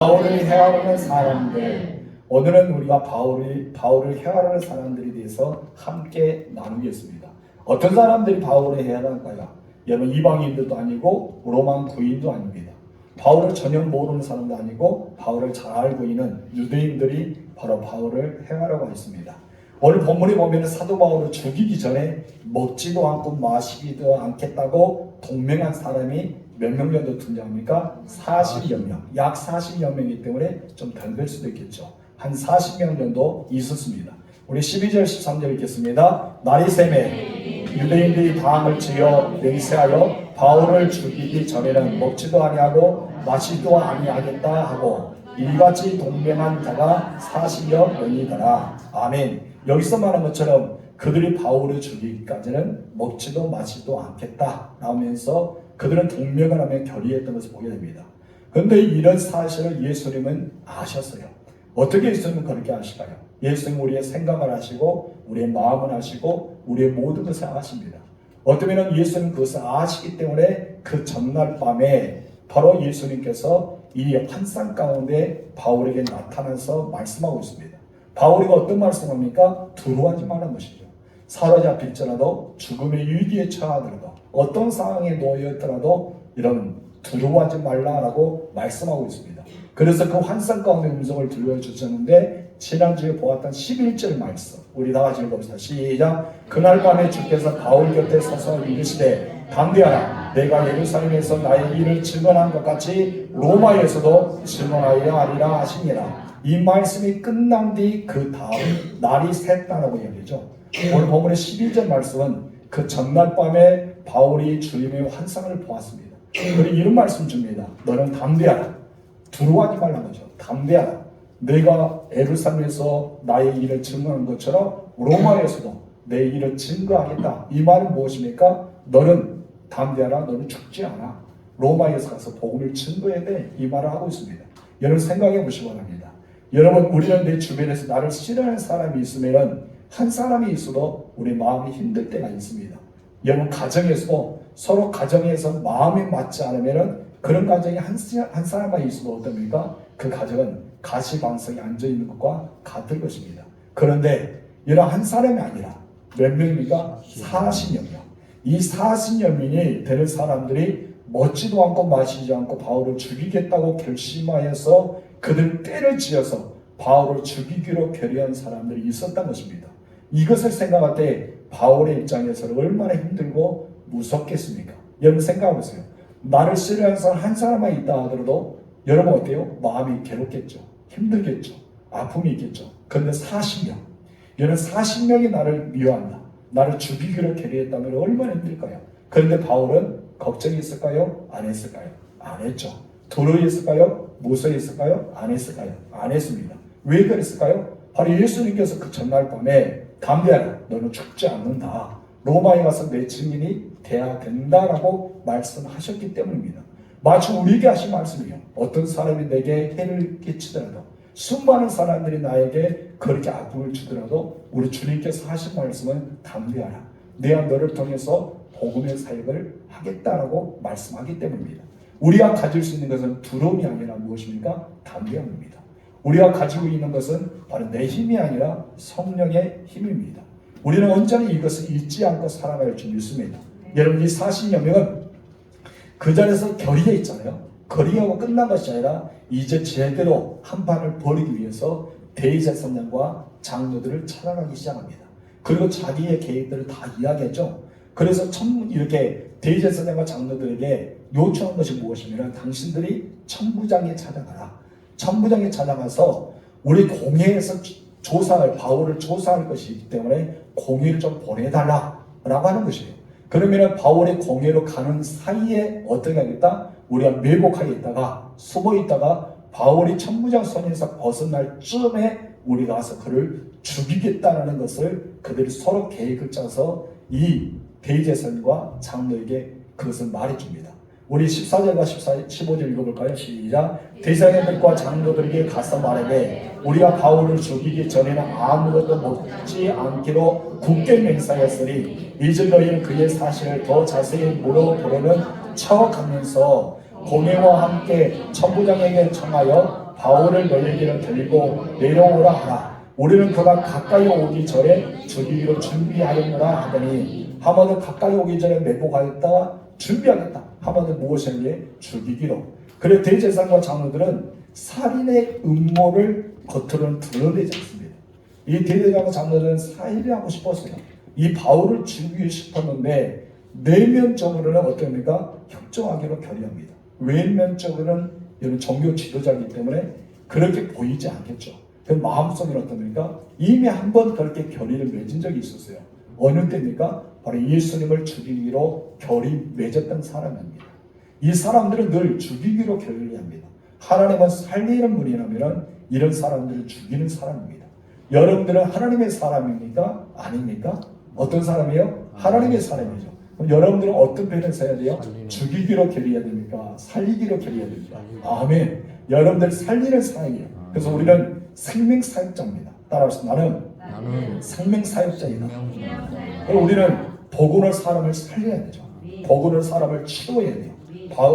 바울을 헤아르는 사람들, 오늘은 우리가 바울을 헤아르는 사람들에 대해서 함께 나누겠습니다. 어떤 사람들이 바울을 헤아르는가요? 여러분, 이방인들도 아니고 로마 구인도 아닙니다. 바울을 전혀 모르는 사람도 아니고 바울을 잘 알고 있는 유대인들이 바로 바울을 헤아르고 있습니다. 오늘 본문에 보면 사도 바울을 죽이기 전에 먹지도 않고 마시지도 않겠다고 동맹한 사람이 몇 명 정도 등장합니까? 40여 명. 약 40여 명이기 때문에 좀 덜 될 수도 있겠죠. 한 40명 정도 있었습니다. 우리 12절 13절 읽겠습니다. 날이 새매 유대인들이 당을 지어 맹세하여 바울을 죽이기 전에는 먹지도 아니하고 마시지도 아니하겠다 하고 이같이 동맹한 자가 40여 명이더라. 아멘. 여기서 말한 것처럼 그들이 바울을 죽이기까지는 먹지도 마시지도 않겠다 라면서 그들은 동맹을 하며 결의했던 것을 보게 됩니다. 그런데 이런 사실을 예수님은 아셨어요. 어떻게 예수님은 그렇게 아실까요? 예수님은 우리의 생각을 아시고 우리의 마음을 아시고 우리의 모든 것을 아십니다. 어쩌면 예수님은 그것을 아시기 때문에 그 전날 밤에 바로 예수님께서 이 환상 가운데 바울에게 나타나서 말씀하고 있습니다. 바울이 어떤 말씀합니까? 두려워하지 말라는 것이죠. 사로잡힐지라도 죽음의 위기에 처하더라도 어떤 상황에 놓여있더라도 이런 두려워하지 말라라고 말씀하고 있습니다. 그래서 그 환상 가운데 음성을 들려주셨는데 지난주에 보았던 11절 말씀 우리 다 같이 읽어봅시다. 시작. 그날 밤에 주께서 바울 곁에 서서 이르시되 담대하라. 내가 예루살렘에서 나의 일을 증언한 것 같이 로마에서도 증언하여 하리라 하시니라. 이 말씀이 끝난 뒤 그 다음 날이 샜다라고 이야기죠. 오늘 본문의 12절 말씀은 그 전날 밤에 바울이 주님의 환상을 보았습니다. 그리고 이런 말씀 줍니다. 너는 담대하라. 두려워하지 말라는 거죠. 담대하라. 내가 예루살렘에서 나의 일을 증거한 것처럼 로마에서도 내 일을 증거하겠다. 이 말은 무엇입니까? 너는 담대하라. 너는 죽지 않아. 로마에서 가서 복음을 증거해야 돼. 이 말을 하고 있습니다. 여러분 생각해 보시기 바랍니다. 여러분 우리는 내 주변에서 나를 싫어하는 사람이 있으면 한 사람이 있어도 우리 마음이 힘들 때가 있습니다. 여러분 가정에서도 서로 가정에서 마음이 맞지 않으면 그런 가정이 한 사람만 있어도 어떻습니까? 그 가정은 가시방석에 앉아있는 것과 같을 것입니다. 그런데 이런 한 사람이 아니라 몇 명입니까? 40여 명. 이 40여 명이 되는 사람들이 먹지도 않고 마시지 않고 바울을 죽이겠다고 결심하여서 그들 때를 지어서 바울을 죽이기로 결의한 사람들이 있었던 것입니다. 이것을 생각할 때 바울의 입장에서는 얼마나 힘들고 무섭겠습니까? 여러분 생각해보세요. 나를 싫어하는 사람 한 사람만 있다 하더라도 여러분 어때요? 마음이 괴롭겠죠. 힘들겠죠. 아픔이 있겠죠. 그런데 40명. 여러분 40명이 나를 미워한다. 나를 죽이기로 결의했다면 얼마나 힘들까요? 그런데 바울은 걱정이 있을까요? 안 했을까요? 안 했죠. 두려워했을까요? 무서워했을까요? 안 했을까요? 안 했습니다. 왜 그랬을까요? 바로 예수님께서 그 전날 밤에 담대하라. 너는 죽지 않는다. 로마에 가서 내 증인이 돼야 된다라고 말씀하셨기 때문입니다. 마치 우리에게 하신 말씀이요. 어떤 사람이 내게 해를 끼치더라도 수많은 사람들이 나에게 그렇게 아픔을 주더라도 우리 주님께서 하신 말씀은 담대하라. 내가 너를 통해서 복음의 사역을 하겠다라고 말씀하기 때문입니다. 우리가 가질 수 있는 것은 두려움이 아니라 무엇입니까? 담대함입니다. 우리가 가지고 있는 것은 바로 내 힘이 아니라 성령의 힘입니다. 우리는 언제나 이것을 잊지 않고 살아갈 줄 믿습니다. 여러분 이 40여 명은 그 자리에서 결의해 있잖아요. 결의하고 끝난 것이 아니라 이제 제대로 한 판을 벌이기 위해서 대제사장과 장로들을 찾아가기 시작합니다. 그리고 자기의 계획들을 다 이야기했죠. 그래서 이렇게 대제사장과 장로들에게 요청한 것이 무엇이냐면 당신들이 천부장에 찾아가라. 천부장에 찾아가서 우리 공회에서 바울을 조사할 것이기 때문에 공회를 좀 보내달라라고 하는 것이에요. 그러면 바울의 공회로 가는 사이에 어떻게 하겠다? 우리가 매복하게 있다가 숨어 있다가 바울이 천부장 손에서 벗어날 쯤에 우리가 가서 그를 죽이겠다는 것을 그들이 서로 계획을 짜서 이 대제사장과 장로에게 그것을 말해줍니다. 우리 14절과 15절 읽어볼까요? 시작. 대제사장들과 장로들에게 가서 말하되 우리가 바울을 죽이기 전에는 아무것도 먹지 않기로 굳게 맹세하였으니 이제 너희는 그의 사실을 더 자세히 물어보려는 척하면서 공회와 함께 천부장에게 청하여 바울을 너희에게로 데리고 내려오라 하라. 우리는 그가 가까이 오기 전에 죽이기로 준비하였노라 하더니 하마도 가까이 오기 전에 매복하였다 준비하겠다. 하마도 무엇에게 죽이기로. 그래 대제사장과 장로들은 살인의 음모를 겉으로는 드러내지 않습니다. 이 대제사장과 장로들은 살인을 하고 싶었어요. 이 바울을 죽이고 싶었는데 내면적으로는 어떻습니까? 협조하기로 결의합니다. 외면적으로는 이런 종교 지도자이기 때문에 그렇게 보이지 않겠죠. 그 마음속에는 어떻습니까? 이미 한번 그렇게 결의를 맺은 적이 있었어요. 어느 때입니까? 바로 예수님을 죽이기로 결의 맺었던 사람입니다. 이 사람들은 늘 죽이기로 결의합니다. 하나님은 살리는 분이라면 이런 사람들을 죽이는 사람입니다. 여러분들은 하나님의 사람입니까? 아닙니까? 어떤 사람이에요? 하나님의 사람이죠. 그럼 여러분들은 어떤 표현을 써야 돼요? 죽이기로 결의해야 됩니까? 살리기로 결의해야 됩니까? 아멘. 여러분들 살리는 사람이에요. 그래서 우리는 생명사역자입니다. 따라서 나는 생명사역자이다. 우리는 복음을 사람을 살려야 되죠. 복음을 사람을 치료해야 돼요.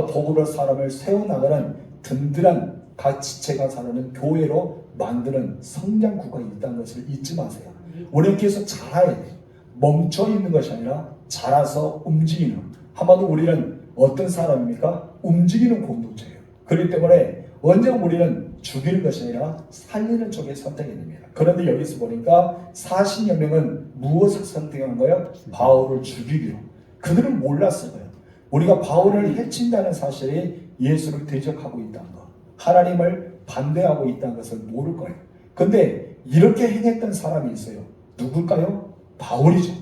복음을 사람을 세워나가는 든든한 각 지체가 살아는 교회로 만드는 성장구가 있다는 것을 잊지 마세요. 우리는 계속 자라야 돼요. 멈춰 있는 것이 아니라 자라서 움직이는. 한마디로 우리는 어떤 사람입니까? 움직이는 공동체예요. 그렇기 때문에 언제나 우리는 죽이는 것이 아니라 살리는 쪽에 선택해야 됩니다. 그런데 여기서 보니까 40여 명은 무엇을 선택한 거예요? 바울을 죽이기로. 그들은 몰랐을 거예요. 우리가 바울을 해친다는 사실이 예수를 대적하고 있다는 것, 하나님을 반대하고 있다는 것을 모를 거예요. 근데 이렇게 행했던 사람이 있어요. 누굴까요? 바울이죠.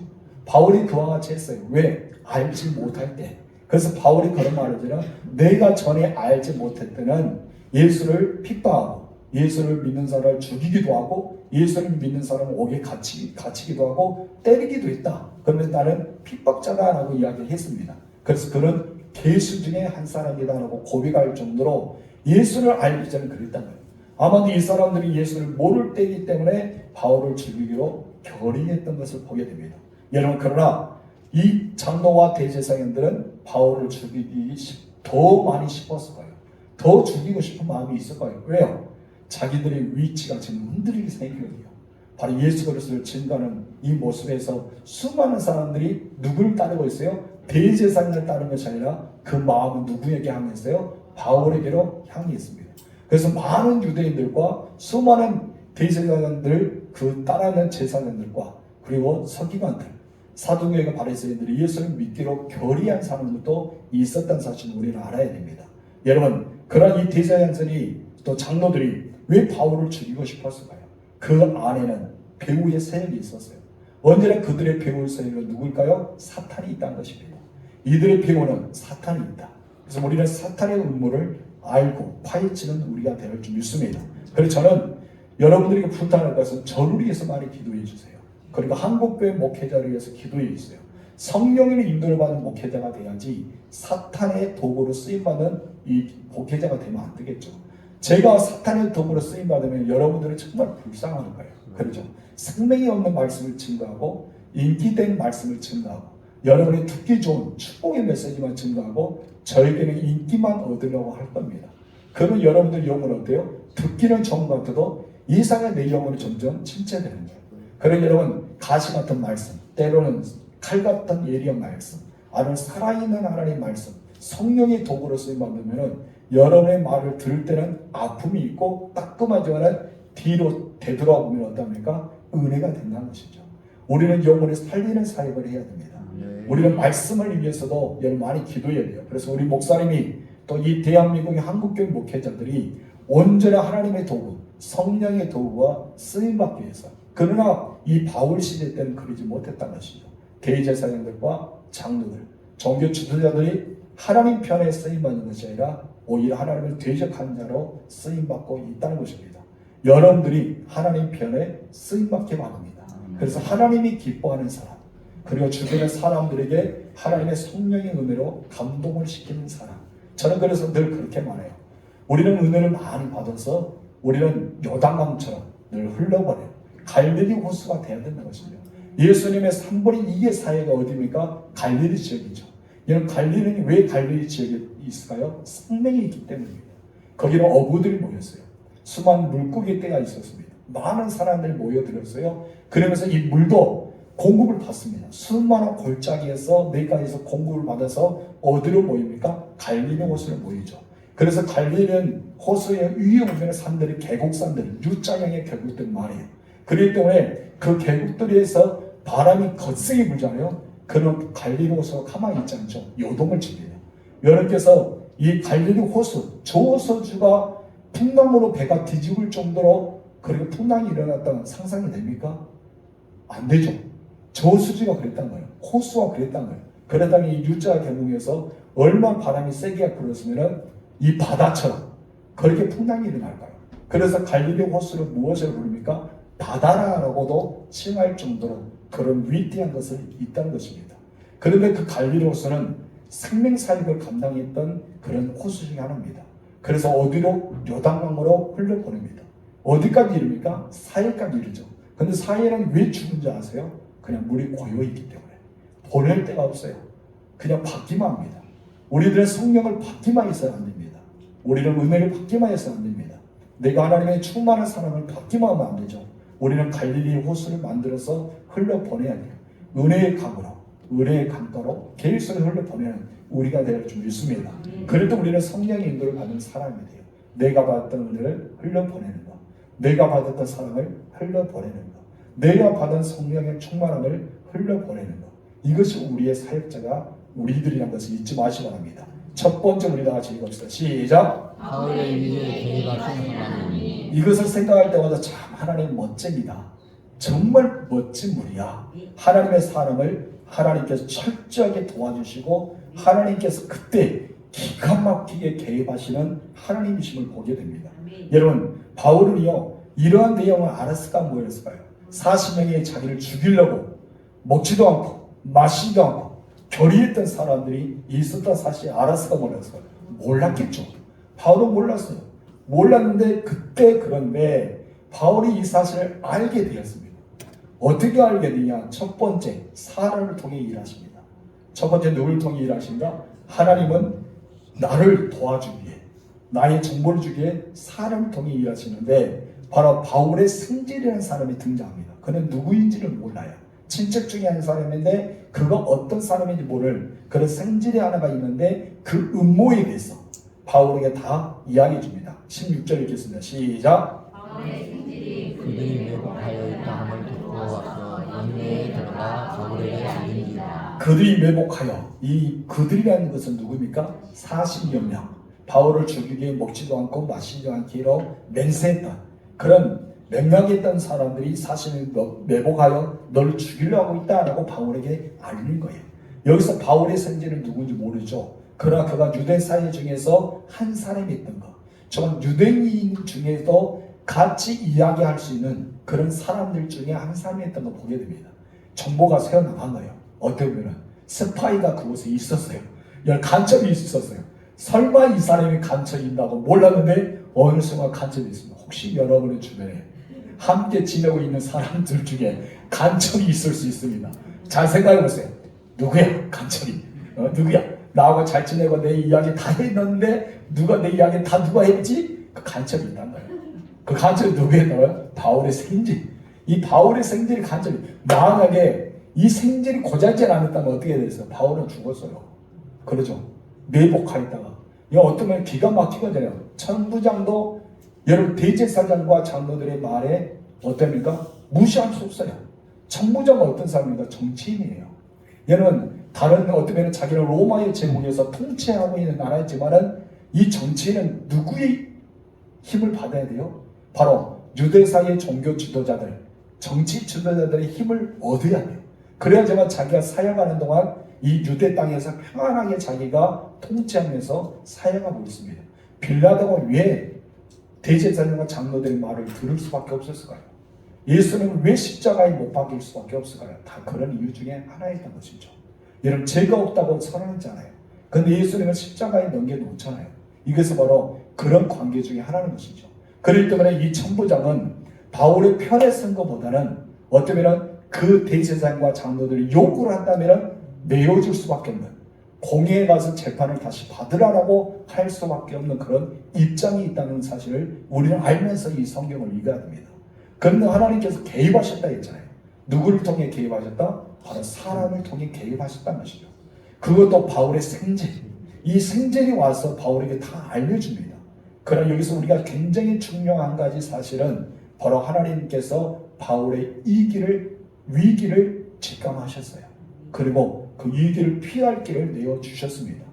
바울이 그와 같이 했어요. 왜? 알지 못할 때. 그래서 바울이 그런 말을 하잖아요. 내가 전에 알지 못했던 예수를 핍박하고 예수를 믿는 사람을 죽이기도 하고 예수를 믿는 사람을 옥에 갇히기도 하고 때리기도 했다. 그러면 나는 핍박자다라고 이야기를 했습니다. 그래서 그는 계수 중에 한 사람이다라고 고백할 정도로 예수를 알기 전에 그랬단 말이에요. 아마도 이 사람들이 예수를 모를 때이기 때문에 바울을 죽이기로 결의했던 것을 보게 됩니다. 여러분 그러나 이 장로와 대제사장들은 바울을 죽이기 더 많이 싶었을 거예요. 더 죽이고 싶은 마음이 있을 거예요. 왜요? 자기들의 위치가 지금 흔들리기 생겼거든요. 바로 예수 그리스도를 증거하는 이 모습에서 수많은 사람들이 누구를 따르고 있어요? 대제사장을 따르는 것이 아니라 그 마음은 누구에게 향했어요? 바울에게로 향해 있습니다. 그래서 많은 유대인들과 수많은 대제사장들 그 따르는 제사장들과 그리고 서기관들, 사두개가 바리새인들이 예수를 믿기로 결의한 사람들도 있었다는 사실을 우리는 알아야 됩니다. 여러분, 그런 이 대제사장들이 또 장로들이 왜 바울을 죽이고 싶었을까요? 그 안에는 배후의 세력이 있었어요. 언제나 그들의 배후의 세력은 누구일까요? 사탄이 있다는 것입니다. 이들의 배후는 사탄이 있다. 그래서 우리는 사탄의 음모를 알고 파헤치는 우리가 될 줄 믿습니다. 그래서 저는 여러분들에게 부탁할 것은 저를 위해서 많이 기도해 주세요. 그리고 한국교회 목회자를 위해서 기도해 주세요. 성령의 인도를 받는 목회자가 돼야지 사탄의 도구로 쓰임받는 이 목회자가 되면 안 되겠죠. 제가 사탄의 도구로 쓰임받으면 여러분들은 정말 불쌍한 거예요. 그렇죠? 생명이 없는 말씀을 증거하고 인기된 말씀을 증거하고 여러분이 듣기 좋은 축복의 메시지만 증거하고 저에게는 인기만 얻으려고 할 겁니다. 그러면 여러분들 영혼은 어때요? 듣기는 좋은 것 같아도 이상의 내 영혼이 점점 침체되는 거예요. 그러면 여러분 가시 같은 말씀, 때로는 칼 같은 예리한 말씀, 아니면 살아있는 하나님의 말씀, 성령의 도구로 쓰임받으면 여러분의 말을 들을 때는 아픔이 있고 따끔하지만 뒤로 되돌아보면 어떻습니까? 은혜가 된다는 것이죠. 우리는 영혼을 살리는 사역을 해야 됩니다. 우리는 말씀을 위해서도 여러분 많이 기도해야 돼요. 그래서 우리 목사님이 또 이 대한민국의 한국교회 목회자들이 온전히 하나님의 도구, 성령의 도구와 쓰임받기 위해서. 그러나 이 바울 시대 때는 그러지 못했다는 것이죠. 대제사장들과 장로들, 종교 지도자들이 하나님 편에 쓰임받는 것이 아니라 오히려 하나님을 대적한 자로 쓰임받고 있다는 것입니다. 여러분들이 하나님 편에 쓰임받기 바랍니다. 그래서 하나님이 기뻐하는 사람, 그리고 주변의 사람들에게 하나님의 성령의 은혜로 감동을 시키는 사람. 저는 그래서 늘 그렇게 말해요. 우리는 은혜를 많이 받아서 우리는 요단강처럼 늘 흘러버려요. 갈릴리 호수가 돼야 된다는 것이죠. 예수님의 3분의 2의 사회가 어디입니까? 갈릴리 지역이죠. 이런 갈릴리는 왜 갈릴리 지역에 있을까요? 생명이 있기 때문입니다. 거기는 어부들이 모였어요. 수많은 물고기 떼가 있었습니다. 많은 사람들이 모여들었어요. 그러면서 이 물도 공급을 받습니다. 수많은 골짜기에서 내가에서 공급을 받아서 어디로 모입니까? 갈릴리 호수로 모이죠. 그래서 갈릴리는 호수의 위에 보면 산들이 계곡산들, U자형의 계곡들 말이에요. 그렇기 때문에 그 계곡들에서 바람이 거세게 불잖아요. 그런 갈릴리 호수가 가만히 있지 않죠. 요동을 칩니다. 여러분께서 이 갈릴리 호수, 저호수가 풍랑으로 배가 뒤집을 정도로 그렇게 풍랑이 일어났다는 상상이 됩니까? 안 되죠. 저수지가 그랬단 거예요. 호수가 그랬단 거예요. 그러다가 이 U자 계곡에서 얼마나 바람이 세게 불었으면 이 바다처럼 그렇게 풍랑이 일어날까요? 그래서 갈릴리 호수를 무엇으로 부릅니까? 바다라고도 칭할 정도로 그런 위대한 것을 있다는 것입니다. 그런데 그 갈릴리 호수는 생명 사역을 감당했던 그런 호수 중에 하나입니다. 그래서 어디로? 요단강으로 흘려보냅니다. 어디까지 이릅니까? 사해까지 이르죠. 근데 사해는 왜 죽은지 아세요? 그냥 물이 고여있기 때문에. 보낼 데가 없어요. 그냥 받기만 합니다. 우리들은 성령을 받기만 해서는 안 됩니다. 우리는 은혜를 받기만 해서는 안 됩니다. 내가 하나님의 충만한 사랑을 받기만 하면 안 되죠. 우리는 갈릴리 호수를 만들어서 흘려보내야 돼요. 은혜의 강으로, 은혜의 강가로 계획성을 흘려보내는 우리가 될 줄 믿습니다. 그래도 우리는 성령의 인도를 받는 사람이 돼요. 내가 받았던 은혜를 흘려보내는 것, 내가 받았던 사랑을 흘려보내는 것, 내가 받은 성령의 충만함을 흘려보내는 것, 이것이 우리의 사역자가 우리들이라는 것을 잊지 마시기 바랍니다. 첫 번째 우리 다 같이 읽읍시다. 시작. 바울의 위에 개입하신 하나님. 이것을 생각할 때마다 참 하나님 멋집니다. 정말 멋진 분이야. 하나님의 사람을 하나님께서 철저하게 도와주시고 하나님께서 그때 기가 막히게 개입하시는 하나님이심을 보게 됩니다. 여러분, 바울은요 이러한 내용을 알았을까 뭐였을까요? 40명이 자기를 죽이려고 먹지도 않고 마시지도 않고 결의했던 사람들이 있었던 사실을 알았을까 몰랐을까요? 몰랐겠죠. 바울은 몰랐어요. 몰랐는데 그때 그런데 바울이 이 사실을 알게 되었습니다. 어떻게 알게 되냐? 첫 번째, 사람을 통해 일하십니다. 첫 번째, 누굴 통해 일하신다? 하나님은 나를 도와주기 위해, 나의 정보를 주기 위해 사람을 통해 일하시는데 바로 바울의 승질이라는 사람이 등장합니다. 그는 누구인지를 몰라요. 친척 중에 한 사람인데 그가 어떤 사람인지 모를 그런 승질이 하나가 있는데 그 음모에 대해서 바울에게 다 이야기해 줍니다. 16절 읽겠습니다. 시작. 그들이 매복하여 있다 함을 듣고 와서 영내에 들어가 바울에게 알린지라. 그들이 매복하여, 이 그들이라는 것은 누굽니까? 40여 명. 바울을 죽이기 위해 먹지도 않고 마시지도 않기로 맹세했던 그런 맹약했던 사람들이 사실은 매복하여 너를 죽이려고 하고 있다라고 바울에게 알린 거예요. 여기서 바울의 생제는 누군지 모르죠. 그러나 그가 유대 사회 중에서 한 사람이 있던 것. 전 유대인 중에도 같이 이야기할 수 있는 그런 사람들 중에 한 사람이었던 걸 보게 됩니다. 정보가 새어나간 거예요. 어떻게 보면 스파이가 그곳에 있었어요. 간첩이 있었어요. 설마 이 사람이 간첩이 있다고 몰랐는데 어느 순간 간첩이 있습니다. 혹시 여러분의 주변에 함께 지내고 있는 사람들 중에 간첩이 있을 수 있습니다. 잘 생각해 보세요. 누구야? 간첩이. 누구야? 나하고 잘 지내고 내 이야기 다 했는데 누가 내 이야기 다 누가 했지? 그 간첩이 있단 거예요. 그 간첩이 누구였다고요? 바울의 생질. 이 바울의 생질이 간첩이. 만약에 이 생질이 고잘질 않았다면 어떻게 됐어요? 바울은 죽었어요. 그러죠. 매복하였다가. 이거 어떤 면 기가 막히거든요. 천부장도 여러분 대제사장과 장로들의 말에 어떻습니까? 무시할 수 없어요. 천부장은 어떤 사람입니까? 정치인이에요. 얘는 다른 어떤 면은 자기는 로마의 제국에서 통치하고 있는 나라이지만은 이 정치인은 누구의 힘을 받아야 돼요? 바로 유대사의 종교 지도자들, 정치 지도자들의 힘을 얻어야 돼요. 그래야지만 자기가 사역하는 동안 이 유대 땅에서 평안하게 자기가 통치하면서 사역하고 있습니다. 빌라도가 왜 대제사장과 장로들의 말을 들을 수밖에 없었을까요? 예수는 왜 십자가에 못 박힐 수밖에 없을까요? 다 그런 이유 중에 하나였던 것이죠. 여러분 죄가 없다고 선언했잖아요. 그런데 예수님은 십자가에 넘겨놓잖아요. 이것이 바로 그런 관계 중에 하나인 것이죠. 그렇기 때문에 이 천부장은 바울의 편에 쓴 것보다는 어쩌면 그 대제사장과 장로들이 요구를 한다면 내어줄 수밖에 없는 공회에 가서 재판을 다시 받으라라고 할 수밖에 없는 그런 입장이 있다는 사실을 우리는 알면서 이 성경을 읽어야 됩니다. 그런데 하나님께서 개입하셨다 했잖아요. 누구를 통해 개입하셨다? 바로 사람을 통해 개입하셨다는 것이죠. 그것도 바울의 생제. 이 생젤이 와서 바울에게 다 알려줍니다. 그러나 여기서 우리가 굉장히 중요한 한 가지 사실은 바로 하나님께서 바울의 위기를 직감하셨어요. 그리고 그 위기를 피할 길을 내어주셨습니다.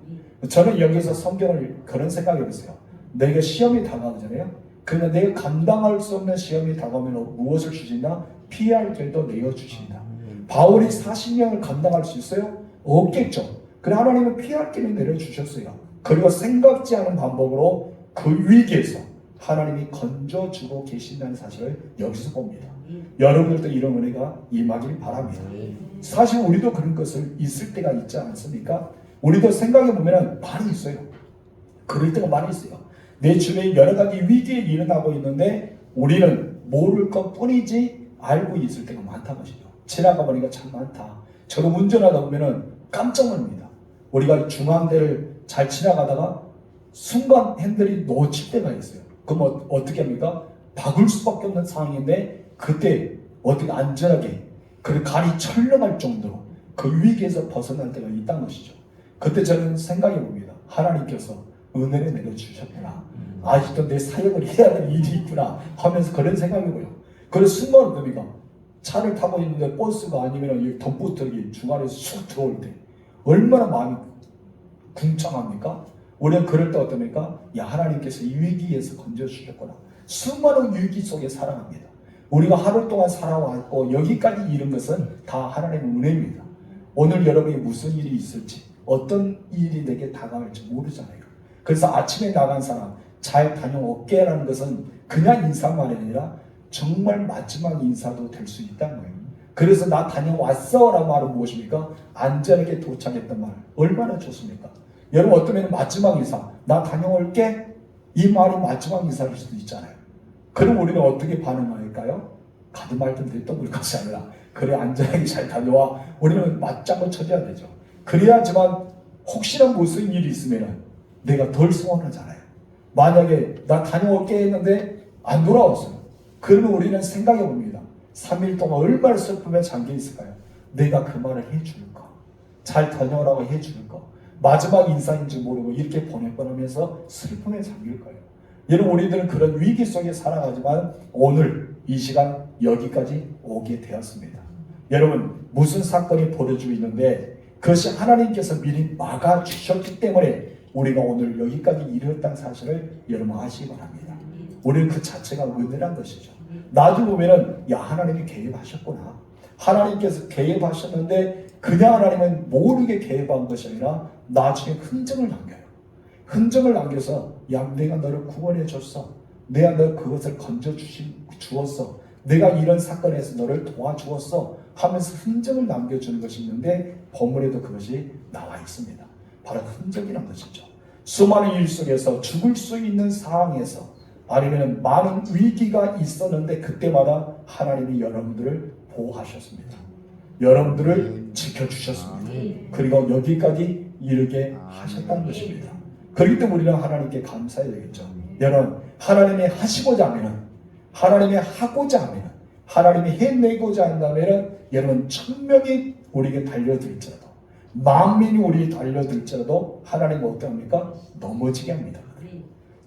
저는 여기서 성경을 그런 생각해 보세요. 내가 시험이 다가오잖아요. 그러나 내가 감당할 수 없는 시험이 다가오면 무엇을 주신다? 피할 길도 내어주신다. 바울이 40년을 감당할 수 있어요? 없겠죠. 그러나 하나님은 피할 길을 내려주셨어요. 그리고 생각지 않은 방법으로 그 위기에서 하나님이 건져주고 계신다는 사실을 여기서 봅니다. 여러분들도 이런 은혜가 임하길 바랍니다. 사실 우리도 그런 것을 있을 때가 있지 않습니까? 우리도 생각해 보면 많이 있어요. 그럴 때가 많이 있어요. 내 주변에 여러 가지 위기에 일어나고 있는데 우리는 모를 것 뿐이지 알고 있을 때가 많다는 것이죠. 지나가 보니까 참 많다. 저도 운전하다 보면 깜짝 놀랍니다. 우리가 중앙대를 잘 지나가다가 순간 핸들이 놓칠 때가 있어요. 그럼 어떻게 합니까? 박을 수밖에 없는 상황인데 그때 어떻게 안전하게 그 갈이 철렁할 정도로 그 위기에서 벗어날 때가 있다는 것이죠. 그때 저는 생각해 봅니다. 하나님께서 은혜를 내려주셨구나. 아직도 내 사역을 해야 될 일이 있구나 하면서 그런 생각이고요. 그래서 순간 어떻습니까? 차를 타고 있는데 버스가 아니면 덤프트럭이 중간에 쑥 들어올 때 얼마나 마음이 궁창합니까? 우리는 그럴 때 어떻습니까? 야, 하나님께서 이 위기에서 건져주셨구나. 수많은 위기 속에 살아갑니다. 우리가 하루 동안 살아왔고 여기까지 이른 것은 다 하나님의 은혜입니다. 오늘 여러분이 무슨 일이 있을지 어떤 일이 내게 다가올지 모르잖아요. 그래서 아침에 나간 사람 잘 다녀올게라는 것은 그냥 인사만이 아니라 정말 마지막 인사도 될 수 있다는 거예요. 그래서 나 다녀왔어 라는 말은 무엇입니까? 안전하게 도착했던 말. 얼마나 좋습니까? 여러분 어쩌면 마지막 인사, 나 다녀올게 이 말이 마지막 인사일 수도 있잖아요. 그럼 우리는 어떻게 반응할까요? 가든말든 됐던 걸 것이 아니라 그래 안전하게 잘 다녀와. 우리는 맞장구 쳐줘야 되죠. 그래야지만 혹시나 무슨 일이 있으면 내가 덜 서운하잖아요. 만약에 나 다녀올게 했는데 안 돌아왔어요. 그러면 우리는 생각해 봅니다. 3일 동안 얼마나 슬픔에 잠겨 있을까요? 내가 그 말을 해줄까? 잘 다녀오라고 해줄까? 마지막 인사인지 모르고 이렇게 보낼 뻔하면서 슬픔에 잠길 거예요. 여러분 우리들은 그런 위기 속에 살아가지만 오늘 이 시간 여기까지 오게 되었습니다. 여러분 무슨 사건이 벌어지고 있는데 그것이 하나님께서 미리 막아주셨기 때문에 우리가 오늘 여기까지 이르렀다는 사실을 여러분 아시기 바랍니다. 우리는 그 자체가 은혜란 것이죠. 나중에 보면은 야 하나님이 개입하셨구나. 하나님께서 개입하셨는데 그냥 하나님은 모르게 개입한 것이 아니라 나중에 흔적을 남겨요. 흔적을 남겨서 야 내가 너를 구원해 줬어. 내가 너 그것을 건져 주었어. 내가 이런 사건에서 너를 도와주었어 하면서 흔적을 남겨주는 것이 있는데 본문에도 그것이 나와 있습니다. 바로 흔적이란 것이죠. 수많은 일 속에서 죽을 수 있는 상황에서 아니면 많은 위기가 있었는데 그때마다 하나님이 여러분들을 보호하셨습니다. 여러분들을 지켜주셨습니다. 그리고 여기까지 이르게 하셨다는 것입니다. 그렇기 때문에 우리는 하나님께 감사해야 되겠죠. 여러분 하나님이 하시고자 하면 하나님이 하고자 하면 하나님이 해내고자 한다면 여러분 1000명이 우리에게 달려들지라도 10,000명이 우리에게 달려들지라도 하나님은 어떠합니까? 넘어지게 합니다.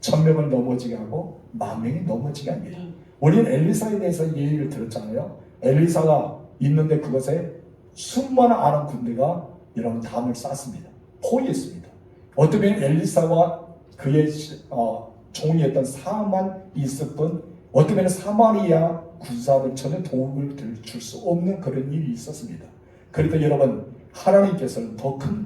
1000명을 넘어지게 하고 10,000명이 넘어지게 합니다. 우리는 엘리사에 대해서 예를 들었잖아요. 엘리사가 있는데 그것에 수많은 아람 군대가 여러분 담을 쌌습니다. 포위했습니다. 어쩌면 엘리사와 그의 종이었던 사만 있을 뿐 어쩌면 사마리아 군사들 전혀 도움을 줄 수 없는 그런 일이 있었습니다. 그러니까 여러분 하나님께서는 더 큰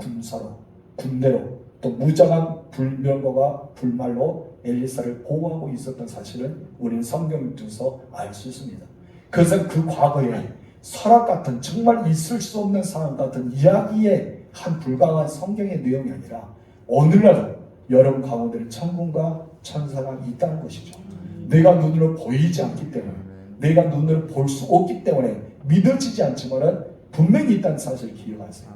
군대로 또 무장한 불명과 불말로 엘리사를 보호하고 있었던 사실은 우리는 성경을 통해서 알 수 있습니다. 그래서 그 과거에 설악 같은 정말 있을 수 없는 상황 같은 이야기의 한 불가능한 성경의 내용이 아니라 오늘날 여러분 가운데는 천군과 천사가 있다는 것이죠. 내가 눈으로 보이지 않기 때문에 내가 눈으로 볼 수 없기 때문에 믿어지지 않지만 분명히 있다는 사실을 기억하세요.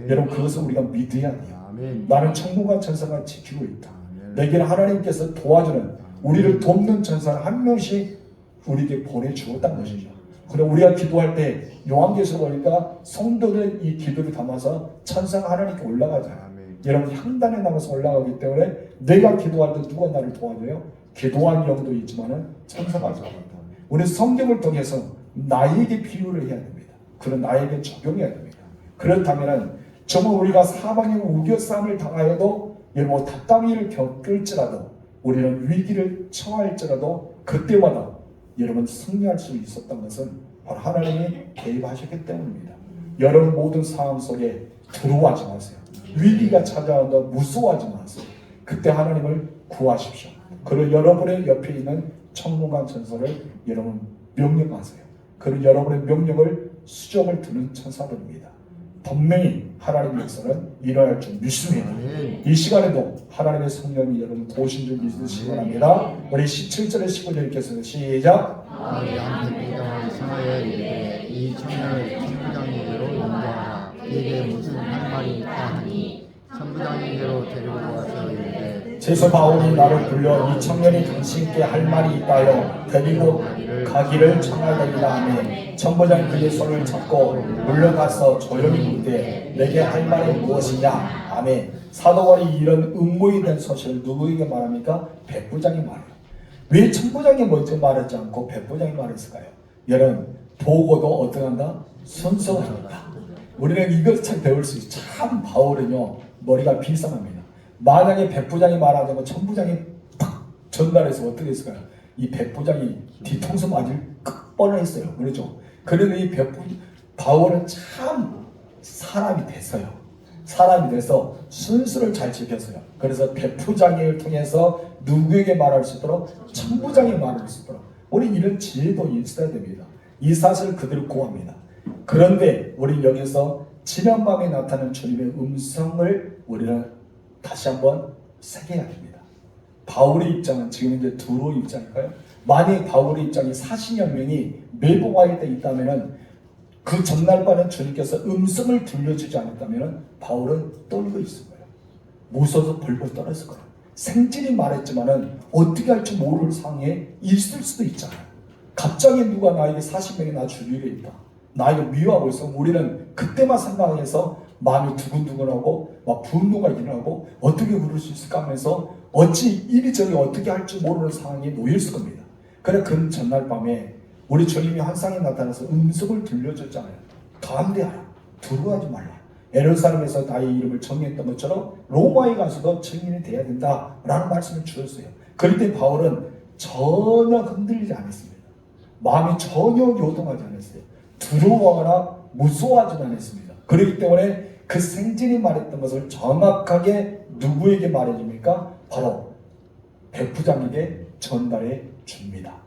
여러분 그것을 우리가 믿어야 돼요. 아멘. 나는 천군과 천사가 지키고 있다. 아멘. 내게는 하나님께서 도와주는 우리를 돕는 천사를 한 명씩 우리에게 보내주었다는 것이죠. 그럼 우리가 기도할 때 요한계시록 보니까 성도는 이 기도를 담아서 천사가 하나님께 올라가잖아요. 아멘. 여러분 향단에 남아서 올라가기 때문에 내가 기도할 때 누가 나를 도와줘요? 기도한 영도 있지만은 천사가 도와준다. 우리 성경을 통해서 나에게 비유를 해야 됩니다. 그런 나에게 적용해야 됩니다. 그렇다면은 정말 우리가 사방의 우겨싸움을 당하여도 여러분 답답이를 겪을지라도 우리는 위기를 처할지라도 그때마다 여러분 승리할 수 있었던 것은 바로 하나님이 개입하셨기 때문입니다. 여러분 모든 상황 속에 두려워하지 마세요. 위기가 찾아온다 무서워하지 마세요. 그때 하나님을 구하십시오. 그리고 여러분의 옆에 있는 천군과 천사를 여러분 명령하세요. 그리고 여러분의 명령을 수정을 두는 천사들입니다. 분명히 하나님의 역사는 일어날 줄 믿습니다. 이 시간에도 하나님의 성령이 여러분 도우신 줄 믿으시기 바랍니다. 우리 17절에 15절 읽겠습니다. 시작. 아리한 백부장을 성하여 이르되 이 청년을 천부장에게로 인도하라. 이게 무슨 할 말이 있다 하니 천부장에게로 데리고 와서 이르되 제서 바울이 나를 불러 이 청년이 당신께 할 말이 있다여 데리고 가기를 청하더니라 하매 천부장이 그의 손을 잡고 물러가서 조용히 묻되 내게 할 말이 무엇이냐 아멘. 사도관이 이런 음모에 대한 소식을 누구에게 말합니까? 백부장이 말해요. 왜 천부장이 먼저 말하지 않고 백부장이 말했을까요? 여러분 보고도 어떠한가? 순서합니다. 우리는 이것 참 배울 수 있어요. 참 바울은요 머리가 비상합니다. 만약에 백부장이 말하지 않고 천부장이 팍 전달해서 어떻게 했을까요? 이 백부장이 뒤통수 맞을 뻔했어요. 그렇죠? 그런데 이 바울은 참 사람이 됐어요. 사람이 돼서 순서를 잘 지켰어요. 그래서 백부장을 통해서 누구에게 말할 수 있도록 천부장이 말할 수 있도록 우리 이런 지혜도 있어야 됩니다. 이 사실을 그대로 고합니다. 그런데 우리 여기서 지난밤에 나타난 주님의 음성을 우리는 다시 한번 새겨야 됩니다. 바울의 입장은 지금 이제 두로 입장일까요? 만약 바울의 입장이 40여 명이 매복하게 돼 있다면은 그 전날 밤에 주님께서 음성을 들려주지 않았다면은 바울은 떨고 있을 거예요. 무서워서 벌벌 떨었을 거예요. 생진이 말했지만은 어떻게 할지 모를 상황에 있을 수도 있잖아요. 갑자기 누가 나에게 40명이 나 주위에 있다. 나에게 미워하고 있어. 우리는 그때만 생각해서 마음이 두근두근하고 막 분노가 일어나고 어떻게 그럴 수 있을까 하면서 어찌 이리저리 어떻게 할지 모르는 상황에 놓여 있을 겁니다. 그래 그 전날 밤에 우리 주님이 환상에 나타나서 음성을 들려줬잖아요. 담대하라. 두려워하지 말라. 예루살렘에서 나의 이름을 정의했던 것처럼 로마에 가서도 증인이 돼야 된다라는 말씀을 주셨어요. 그럴 때 바울은 전혀 흔들리지 않았습니다. 마음이 전혀 요동하지 않았어요. 두려워하거나 무서워하지 않았습니다. 그렇기 때문에 그 생진이 말했던 것을 정확하게 누구에게 말해줍니까? 바로 백부장에게 전달해 줍니다.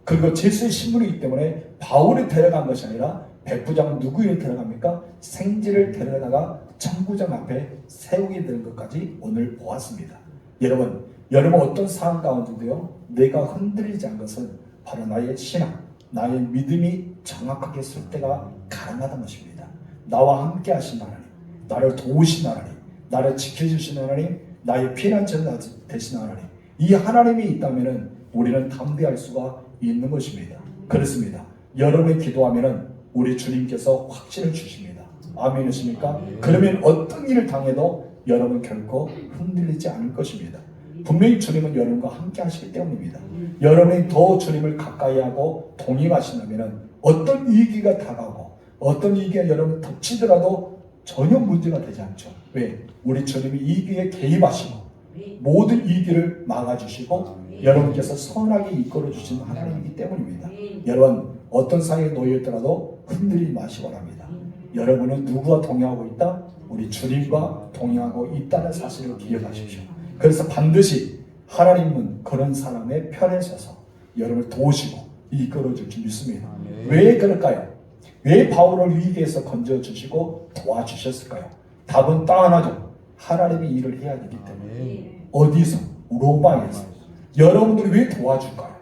그리고 제수의 신분이기 때문에 바울이 데려간 것이 아니라 백부장은 누구에게 데려갑니까? 생지를 데려다가 천부장 앞에 세우게 되는 것까지 오늘 보았습니다. 여러분 어떤 상황 가운데도요 내가 흔들리지 않은 것은 바로 나의 신앙, 나의 믿음이 정확하게 설 때가 가능하다는 것입니다. 나와 함께 하신 하나님, 나를 도우신 하나님, 나를 지켜주신 하나님, 나의 피난처가 되신 하나님, 이 하나님이 있다면 우리는 담대할 수가 있는 것입니다. 그렇습니다. 여러분이 기도하면 우리 주님께서 확신을 주십니다. 아멘이십니까? 그러면 어떤 일을 당해도 여러분 결코 흔들리지 않을 것입니다. 분명히 주님은 여러분과 함께 하시기 때문입니다. 여러분이 더 주님을 가까이 하고 동행하신다면 어떤 위기가 다가오고 어떤 위기가 여러분 덮치더라도 전혀 문제가 되지 않죠. 왜? 우리 주님이 이 위기에 개입하시고 모든 위기를 막아주시고 여러분께서 선하게 이끌어주신 하나님이기 때문입니다. 여러분 어떤 상황에 놓여있더라도 흔들리지 마시기 바랍니다. 여러분은 누구와 동행하고 있다? 우리 주님과 동행하고 있다는 사실을 기억하십시오. 그래서 반드시 하나님은 그런 사람의 편에 서서 여러분을 도우시고 이끌어줄 줄 믿습니다. 왜 그럴까요? 왜 바울을 위기에서 건져주시고 도와주셨을까요? 답은 딱 하나죠. 하나님이 일을 해야 되기 때문에. 어디서? 로마에서. 여러분들이 왜 도와줄까요?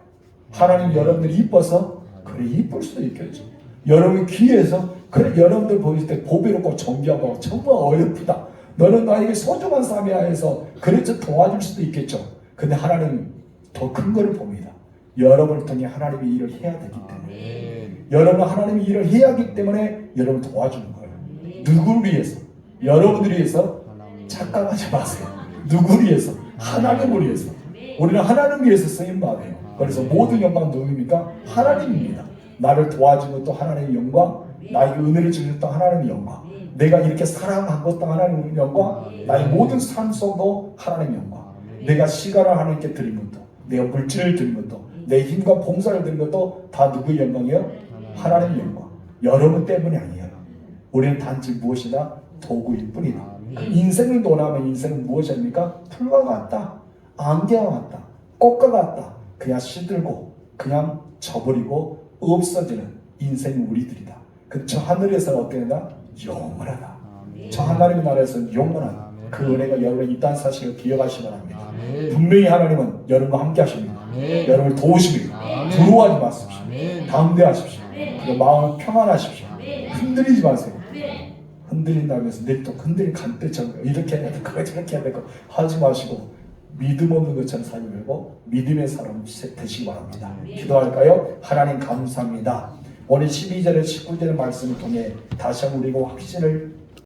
하나님 여러분들이 이뻐서? 그래 이쁠 수도 있겠죠. 여러분이 귀해서? 그래 여러분들 보실 때 보배롭고 정귀하고 정말 어여쁘다. 너는 나에게 소중한 삶이야 해서 그래서 도와줄 수도 있겠죠. 근데 하나님 더 큰 거를 봅니다. 여러분을 통해 하나님이 일을 해야 되기 때문에 여러분 하나님이 일을 해야 하기 때문에 여러분 도와주는 거예요. 누구를 위해서? 여러분들을 위해서? 착각하지 마세요. 누구를 위해서? 하나님을 위해서. 우리는 하나님을 위해서 쓰임받아요. 그래서 모든 영광 누구입니까? 하나님입니다. 나를 도와준 것도 하나님의 영광, 나에게 은혜를 주는 것도 하나님의 영광, 내가 이렇게 사랑한 것도 하나님의 영광, 나의 모든 삶 속도 하나님의 영광, 내가 시간을 하나님께 드린 것도, 내가 물질을 드린 것도, 내 힘과 봉사를 드린 것도 다 누구의 영광이에요? 하나님의 영광. 여러분 때문이 아니에요. 우리는 단지 무엇이나 도구일 뿐이다. 인생을 논하면 인생은 무엇입니까? 풀과 같다, 안개와 같다, 꽃과 같다. 그냥 시들고 그냥 져버리고 없어지는 인생이 우리들이다. 저 하늘에서 어떻게나 영원하다. 저 하나님의 나라에서는 영원하다. 그 은혜가 여러분의 있다는 사실을 기억하시기 바랍니다. 분명히 하나님은 여러분과 함께 하십니다. 여러분을 도우십니다. 두려워하지 마십시오. 담대하십시오. 그리고 마음을 평안하십시오. 흔들리지 마세요. 흔들린다고 해서 내 또 흔들린 간대처럼 이렇게 해야 되고 저렇게 해야 되고 하지 마시고 믿음 없는 것처럼 살지 말고 믿음의 사람 되시기 바랍니다. 기도할까요? 하나님 감사합니다. 오늘 12절에 19절의 말씀을 통해 다시 한번 우리가 확신을